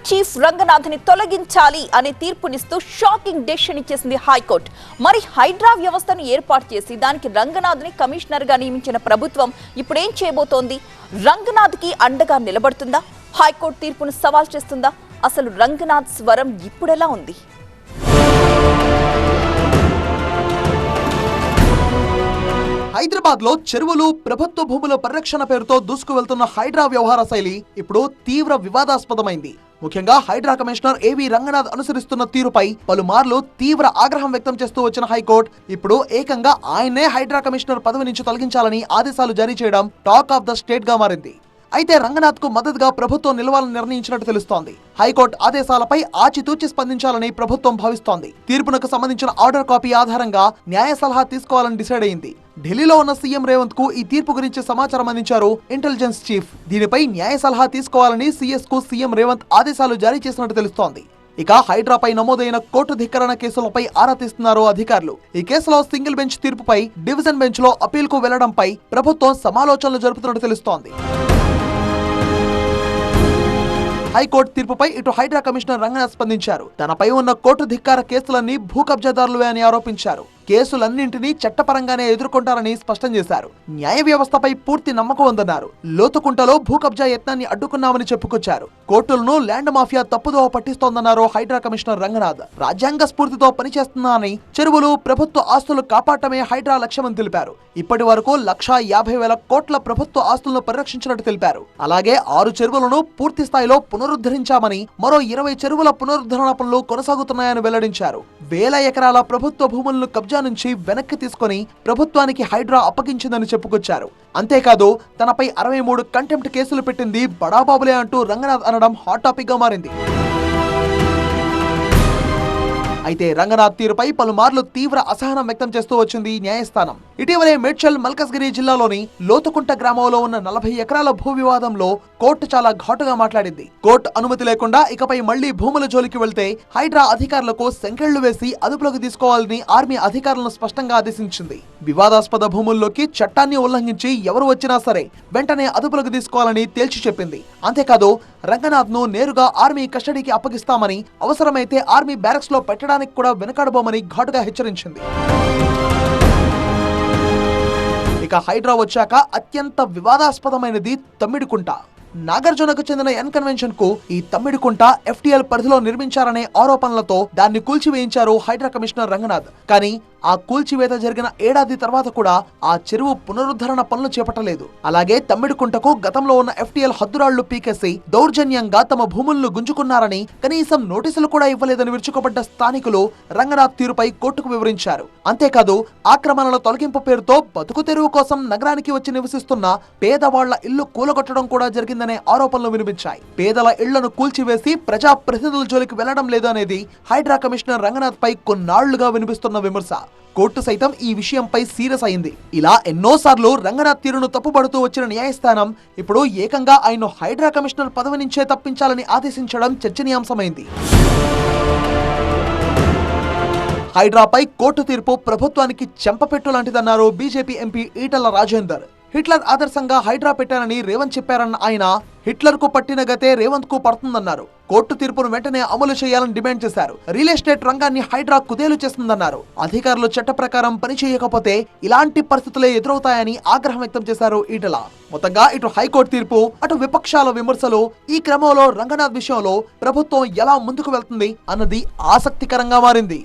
Chief Ranganath ని తొలగించాలి అనే తీర్పునిస్తూ షాకింగ్ డెసిషన్ ఇచ్చేసింది హైకోర్టు. మరి హైడ్రా వ్యవస్థను ఏర్పాటు చేసి దానికి రంగనాథ్ ని కమిషనర్ గా నియమించిన ప్రభుత్వం ఇప్పుడేం చేయబోతోంది? రంగనాథ్ కి అండగా నిలబడుతుందా? హైకోర్టు తీర్పును సవాల్ చేస్తుందా? అసలు రంగనాథ్ స్వరం ఇప్పుడెలా ఉంది? హైదరాబాద్ లో చెరువులు, ప్రభుత్వ భూముల పరిరక్షణ పేరుతో దూసుకు వెళ్తున్న హైడ్రా వ్యవహార శైలి ఇప్పుడు తీవ్ర వివాదాస్పదమైంది. ముఖ్యంగా హైడ్రా కమిషనర్ ఏవి రంగనాథ్ అనుసరిస్తున్న తీరుపై పలుమార్లు తీవ్ర ఆగ్రహం వ్యక్తం చేస్తూ వచ్చిన హైకోర్టు ఇప్పుడు ఏకంగా ఆయన్నే హైడ్రా కమిషనర్ పదవి నుంచి తొలగించాలని ఆదేశాలు జారీ చేయడం టాక్ ఆఫ్ ద స్టేట్ గా మారింది. అయితే రంగనాథ్ కు మద్దతుగా ప్రభుత్వం నిలవాలని నిర్ణయించినట్టు తెలుస్తోంది. హైకోర్టు ఆదేశాలపై ఆచితూచి స్పందించాలని ప్రభుత్వం భావిస్తోంది. తీర్పునకు సంబంధించిన ఆర్డర్ కాపీ ఆధారంగా న్యాయ సలహా తీసుకోవాలని డిసైడ్ అయింది. ఢిల్లీలో ఉన్న సీఎం రేవంత్ కు ఈ తీర్పు గురించి సమాచారం అందించారు ఇంటెలిజెన్స్ చీఫ్. దీనిపై న్యాయ సలహా తీసుకోవాలని సీఎస్ కు సీఎం రేవంత్ ఆదేశాలు జారీ చేసినట్టు తెలుస్తోంది. ఇక హైడ్రాపై నమోదైన కోర్టు ధిక్కరణ కేసులపై ఆరా తీస్తున్నారు అధికారులు. ఈ కేసులో సింగిల్ బెంచ్ తీర్పుపై డివిజన్ బెంచ్ లో అపీల్ కు వెళ్లడంపై ప్రభుత్వం సమాలోచనలు జరుపుతున్నట్టు తెలుస్తోంది. హైకోర్టు తీర్పుపై ఇటు హైడ్రా కమిషనర్ రంగనాథ్ స్పందించారు. తనపై ఉన్న కోర్టు ధిక్కార కేసులన్నీ భూ కబ్జాదారులే అని ఆరోపించారు. కేసులన్నింటినీ చట్టపరంగానే ఎదుర్కొంటారని స్పష్టం చేశారు. న్యాయ వ్యవస్థపై పూర్తి నమ్మకం ఉందన్నారు. లోతుకుంటలో భూ కబ్జా యత్నాన్ని అడ్డుకున్నామని చెప్పుకొచ్చారు. కోర్టులను ల్యాండ్ మాఫియా తప్పుదోవ పట్టిస్తోందన్నారు హైడ్రా కమిషనర్ రంగనాథ్. రాజ్యాంగ స్ఫూర్తితో పనిచేస్తున్నారని, చెరువులు, ప్రభుత్వ ఆస్తులు కాపాడటమే హైడ్రా లక్ష్యమని తెలిపారు. ఇప్పటి వరకు 1,50,000 కోట్ల ప్రభుత్వ ఆస్తులను పరిరక్షించినట్టు తెలిపారు. అలాగే 6 చెరువులను పూర్తి స్థాయిలో పునరుద్ధరించామని, మరో 20 చెరువుల పునరుద్ధరణ పనులు కొనసాగుతున్నాయని వెల్లడించారు. వేల ఎకరాల ప్రభుత్వ భూములను కబ్జా నుంచి వెనక్కి తీసుకుని ప్రభుత్వానికి హైడ్రా అప్పగించిందని చెప్పుకొచ్చారు. అంతేకాదు తనపై 63 కంటెంప్ట్ కేసులు పెట్టింది బడాబాబులే అంటూ రంగనాథ్ అనడం హాట్ టాపిక్ గా మారింది. అయితే రంగనాథ్ తీరుపై పలుమార్లు తీవ్ర అసహనం వ్యక్తం చేస్తూ వచ్చింది న్యాయస్థానం. ఇటీవలే మేడ్చల్ మల్కజ్గిరి జిల్లాలోని లోతుకుంట గ్రామంలో ఉన్న 40 ఎకరాల భూ వివాదంలో కోర్టు చాలా ఘాటుగా మాట్లాడింది. కోర్టు అనుమతి లేకుండా ఇకపై మళ్లీ భూముల జోలికి వెళ్తే హైడ్రా అధికారులకు సంకెళ్లు వేసి అదుపులోకి తీసుకోవాలని ఆర్మీ అధికారులను స్పష్టంగా ఆదేశించింది. వివాదాస్పద భూముల్లోకి చట్టాన్ని ఉల్లంఘించి ఎవరు వచ్చినా సరే వెంటనే అదుపులోకి తీసుకోవాలని తేల్చి చెప్పింది. అంతేకాదు రంగనాథ్ ను నేరుగా ఆర్మీ కస్టడీకి అప్పగిస్తామని, అవసరమైతే ఆర్మీ బ్యారక్స్ లో పెట్టడానికి కూడా వెనకాడబోమని ఘాటుగా హెచ్చరించింది. ఇక హైడ్రా వచ్చాక అత్యంత వివాదాస్పదమైనది తమ్మిడికుంట. నాగార్జునకు చెందిన ఎన్ కన్వెన్షన్ కు ఈ తమ్మిడికుంట FTL పరిధిలో నిర్మించారనే ఆరోపణలతో దాన్ని కూల్చివేయించారు హైడ్రా కమిషనర్ రంగనాథ్. కానీ ఆ కూల్చివేత జరిగిన ఏడాది తర్వాత కూడా ఆ చెరువు పునరుద్ధరణ పనులు చేపట్టలేదు. అలాగే తమ్మిడికుంటకు గతంలో ఉన్న FTL హద్దురాళ్లు పీకేసి దౌర్జన్యంగా తమ భూములను గుంజుకున్నారని, కనీసం నోటీసులు కూడా ఇవ్వలేదని విరుచుకుపడ్డ స్థానికులు రంగనాథ్ తీరుపై కోర్టుకు వివరించారు. అంతేకాదు ఆక్రమణల తొలగింపు పేరుతో బతుకు తెరువు కోసం నగరానికి వచ్చి నివసిస్తున్న పేదవాళ్ల ఇల్లు కూలగొట్టడం కూడా జరిగిందనే ఆరోపణలు వినిపించాయి. పేదల ఇళ్లను కూల్చివేసి ప్రజా ప్రతినిధుల జోలికి వెళ్లడం లేదు అనేది హైడ్రా కమిషనర్ రంగనాథ్ పై కొన్నాళ్లుగా వినిపిస్తున్న విమర్శ. కోర్టు సైతం ఈ విషయంపై సీరియస్ అయింది. ఇలా ఎన్నోసార్లు రంగనాథ్ తీరును తప్పుపడుతూ వచ్చిన న్యాయస్థానం ఇప్పుడు ఏకంగా ఆయన హైడ్రా కమిషనర్ పదవి నుంచే తప్పించాలని ఆదేశించడం చర్చనీయాంశమైంది. హైడ్రాపై కోర్టు తీర్పు ప్రభుత్వానికి చెంపపెట్టు లాంటిదన్నారు BJP MP Etela Rajender. Hitler ఆదర్శంగా హైడ్రా పెట్టానని రేవంత్ చెప్పారన్న ఆయన, హిట్లర్ కు పట్టిన గతే రేవంత్ కు పడుతుందన్నారు. కోర్టు తీర్పును వెంటనే అమలు చేయాలని డిమాండ్ చేశారు. రియల్ ఎస్టేట్ రంగాన్ని హైడ్రా కుదేలు చేస్తుందన్నారు. అధికారులు చట్ట ప్రకారం పనిచేయకపోతే ఇలాంటి పరిస్థితులే ఎదురవుతాయని ఆగ్రహం వ్యక్తం చేశారు ఈటల. మొత్తంగా ఇటు హైకోర్టు తీర్పు, అటు విపక్షాల విమర్శలు, ఈ క్రమంలో రంగనాథ్ విషయంలో ప్రభుత్వం ఎలా ముందుకు వెళ్తుంది అన్నది ఆసక్తికరంగా మారింది.